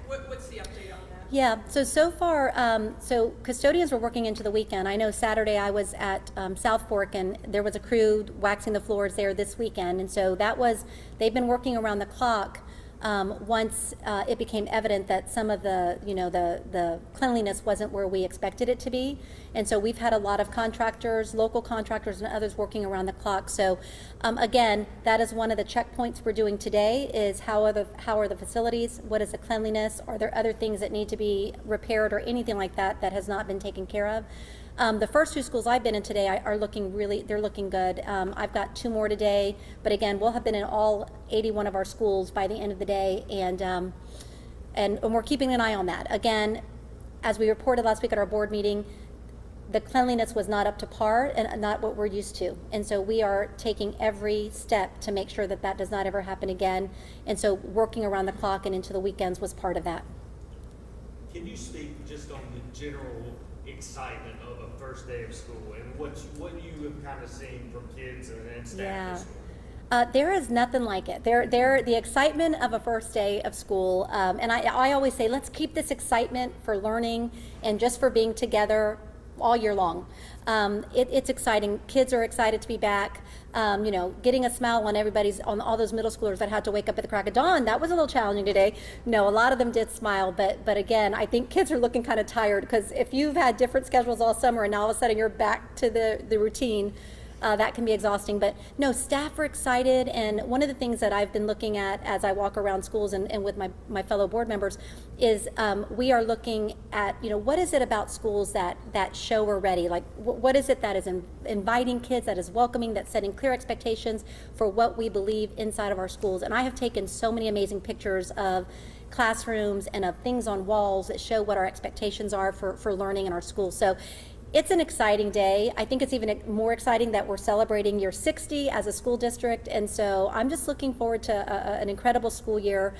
What's the update on that? Yeah, so far, so custodians were working into the weekend. I know Saturday I was at South Fork, and there was a crew waxing the floors there this weekend, and so they've been working around the clock. Once it became evident that some of the cleanliness wasn't where we expected it to be. And so we've had a lot of contractors, local contractors and others working around the clock. So again, that is one of the checkpoints we're doing today is how are the facilities, what is the cleanliness, are there other things that need to be repaired or anything like that that has not been taken care of. The first 2 schools I've been in today are looking they're looking good. I've got 2 more today, but again, we'll have been in all 81 of our schools by the end of the day, and we're keeping an eye on that. Again, as we reported last week at our board meeting, the cleanliness was not up to par and not what we're used to. And so we are taking every step to make sure that that does not ever happen again. And so working around the clock and into the weekends was part of that. Can you speak just on the general excitement of a first day of school and what you have kind of seen from kids and staff this school? There is nothing like it. The excitement of a first day of school, and I always say, let's keep this excitement for learning and just for being together all year long. It's exciting. Kids are excited to be back. Getting a smile on all those middle schoolers that had to wake up at the crack of dawn. That was a little challenging today. No, a lot of them did smile, but again, I think kids are looking kind of tired because if you've had different schedules all summer and now all of a sudden you're back to the routine, that can be exhausting. But no, staff are excited, and one of the things that I've been looking at as I walk around schools and with my fellow board members is we are looking at, what is it about schools that show we're ready? Like, what is it that is inviting kids, that is welcoming, that's setting clear expectations for what we believe inside of our schools? And I have taken so many amazing pictures of classrooms and of things on walls that show what our expectations are for learning in our schools. So it's an exciting day. I think it's even more exciting that we're celebrating year 60 as a school district, and so I'm just looking forward to an incredible school year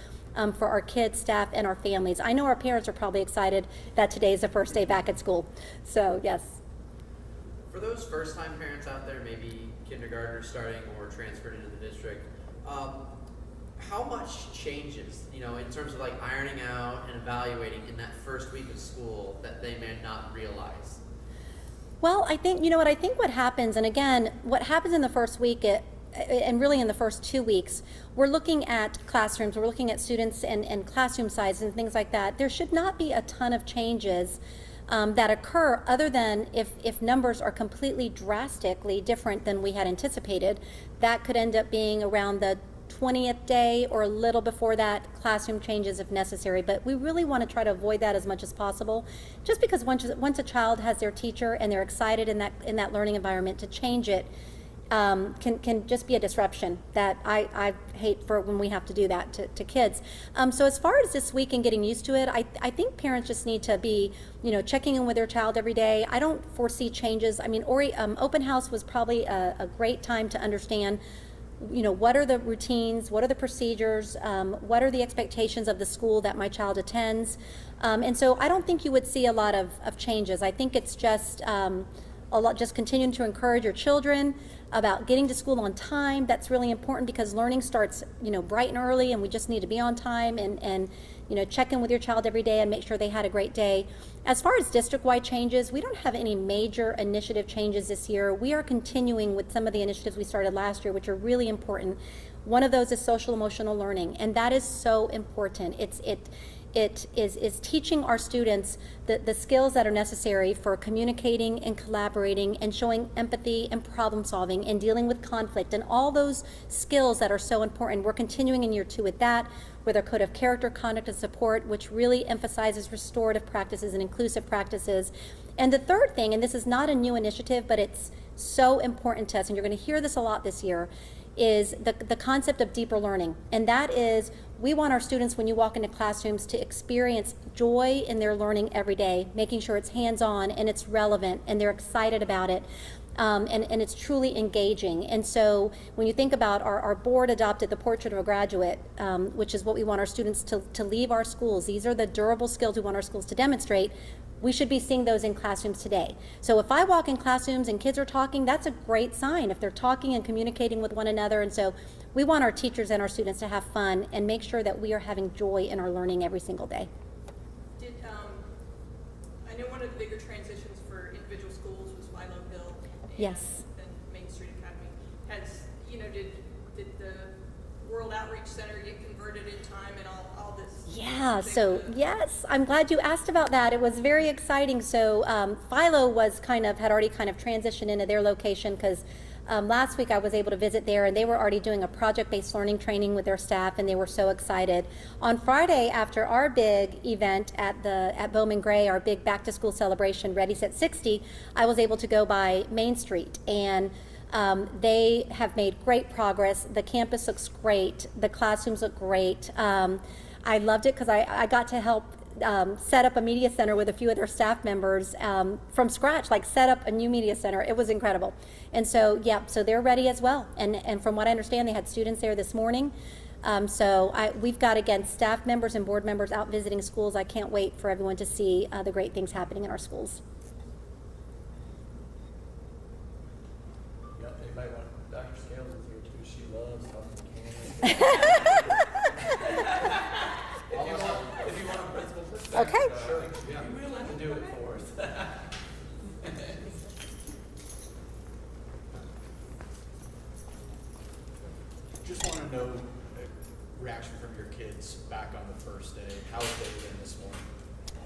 for our kids, staff, and our families. I know our parents are probably excited that today is the first day back at school, so yes. For those first-time parents out there, maybe kindergartners starting or transferred into the district, how much changes, in terms of like ironing out and evaluating in that first week of school that they may not realize? Well, I think, what happens, and again, what happens in the first week, and really in the first 2 weeks, we're looking at classrooms, we're looking at students and classroom sizes and things like that. There should not be a ton of changes that occur other than if numbers are completely drastically different than we had anticipated. That could end up being around the 20th day or a little before that, classroom changes if necessary, but we really want to try to avoid that as much as possible, just because once a child has their teacher and they're excited in that learning environment, to change it can just be a disruption that I hate for when we have to do that to kids. So as far as this week and getting used to it, I think parents just need to be checking in with their child every day. I don't foresee changes. I mean, open house was probably a great time to understand what are the routines, what are the procedures, what are the expectations of the school that my child attends. And so I don't think you would see a lot of changes. I think it's just just continuing to encourage your children about getting to school on time. That's really important because learning starts bright and early, and we just need to be on time and check in with your child every day and make sure they had a great day. As far as district-wide changes, we don't have any major initiative changes this year. We are continuing with some of the initiatives we started last year, which are really important. One of those is social emotional learning, and that is so important. It is teaching our students the skills that are necessary for communicating and collaborating and showing empathy and problem solving and dealing with conflict and all those skills that are so important. We're continuing in year 2 with that, with our code of character, conduct, and support, which really emphasizes restorative practices and inclusive practices. And the third thing, and this is not a new initiative, but it's so important to us, and you're going to hear this a lot this year, is the concept of deeper learning. And that is, we want our students, when you walk into classrooms, to experience joy in their learning every day, making sure it's hands-on and it's relevant and they're excited about it. And it's truly engaging. And so when you think about our board adopted the portrait of a graduate, which is what we want our students to leave our schools. These are the durable skills we want our schools to demonstrate. we should be seeing those in classrooms today. So if I walk in classrooms and kids are talking, that's a great sign if they're talking and communicating with one another. And so we want our teachers and our students to have fun and make sure that we are having joy in our learning every single day. I know one of the bigger transitions for individual schools was Milo Hill and Yes. then Main Street Academy. Did the World Outreach Center get converted in time and all this? Yeah, so yes, I'm glad you asked about that. It was very exciting. So Philo had already transitioned into their location because last week I was able to visit there, and they were already doing a project-based learning training with their staff, and they were so excited. On Friday, after our big event at Bowman Gray, our big back-to-school celebration, Ready, Set, 60, I was able to go by Main Street, and they have made great progress. The campus looks great. The classrooms look great. I loved it because I got to help set up a media center with a few of their staff members from scratch, like set up a new media center. It was incredible. And so, yeah, so they're ready as well. And from what I understand, they had students there this morning. We've got, again, staff members and board members out visiting schools. I can't wait for everyone to see the great things happening in our schools. Yep, anybody want Dr. Scales is here too. She loves talking to Canada. If you want a principal perspective, Okay. sure. Yeah, we will have to do it for us. Just want to know a reaction from your kids back on the first day. How have they been this morning?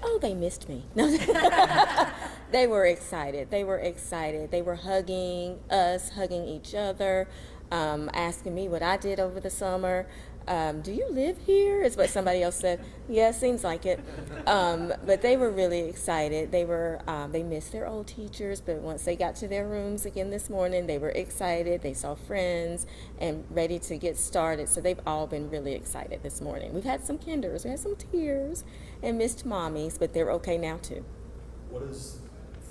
Oh, they missed me. No. They were excited. They were excited. They were hugging us, hugging each other, asking me what I did over the summer. Do you live here? Is what somebody else said. Yeah, seems like it. But they were really excited. They missed their old teachers, but once they got to their rooms again this morning, they were excited. They saw friends and ready to get started. So they've all been really excited this morning. We've had some kinders, we had some tears and missed mommies, but they're okay now too. What is,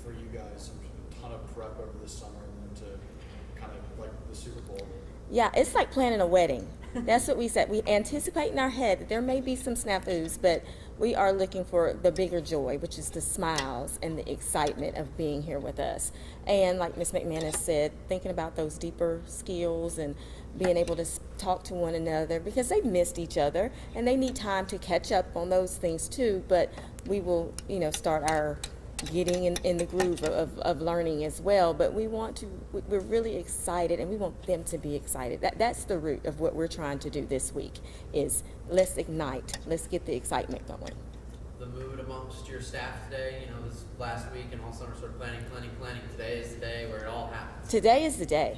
for you guys, a ton of prep over the summer and then to kind of like the Super Bowl? Yeah, it's like planning a wedding. That's what we said. We anticipate in our head that there may be some snafus, but we are looking for the bigger joy, which is the smiles and the excitement of being here with us. And like Ms. McManus said, thinking about those deeper skills and being able to talk to one another, because they've missed each other and they need time to catch up on those things too. But we will, start our getting in the groove of learning as well. But we're really excited, and we want them to be excited. That's the root of what we're trying to do this week, is let's ignite, let's get the excitement going. The mood amongst your staff today, this last week and all summer sort of planning. Today is the day where it all happens. Today is the day.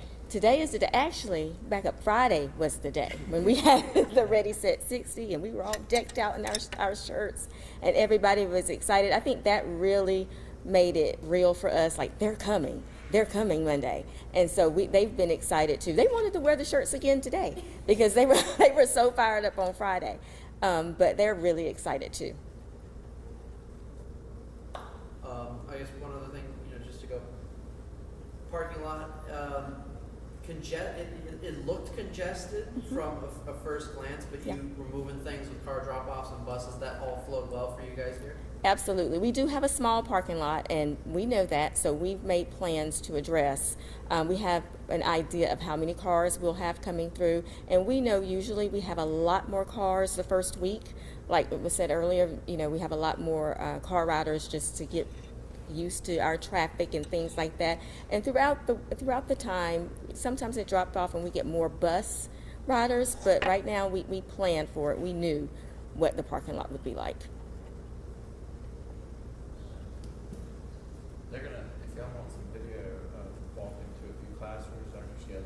Actually, back up Friday was the day when we had the Ready, Set, 60, and we were all decked out in our shirts, and everybody was excited. I think that really made it real for us, like they're coming Monday. And so they've been excited too. They wanted to wear the shirts again today because they were so fired up on Friday. But they're really excited too. I guess one other thing, just to go, parking lot, it looked congested from a first glance, but you were moving things with car drop-offs and buses. That all flowed well for you guys here? Absolutely. We do have a small parking lot, and we know that, so we've made plans to address. We have an idea of how many cars we'll have coming through, and we know usually we have a lot more cars the first week. Like was said earlier, we have a lot more car riders just to get used to our traffic and things like that. And throughout the time, sometimes it dropped off and we get more bus riders, but right now we planned for it. We knew what the parking lot would be like. They're gonna, if y'all want some video of walking to a few classrooms, Dr. Scales,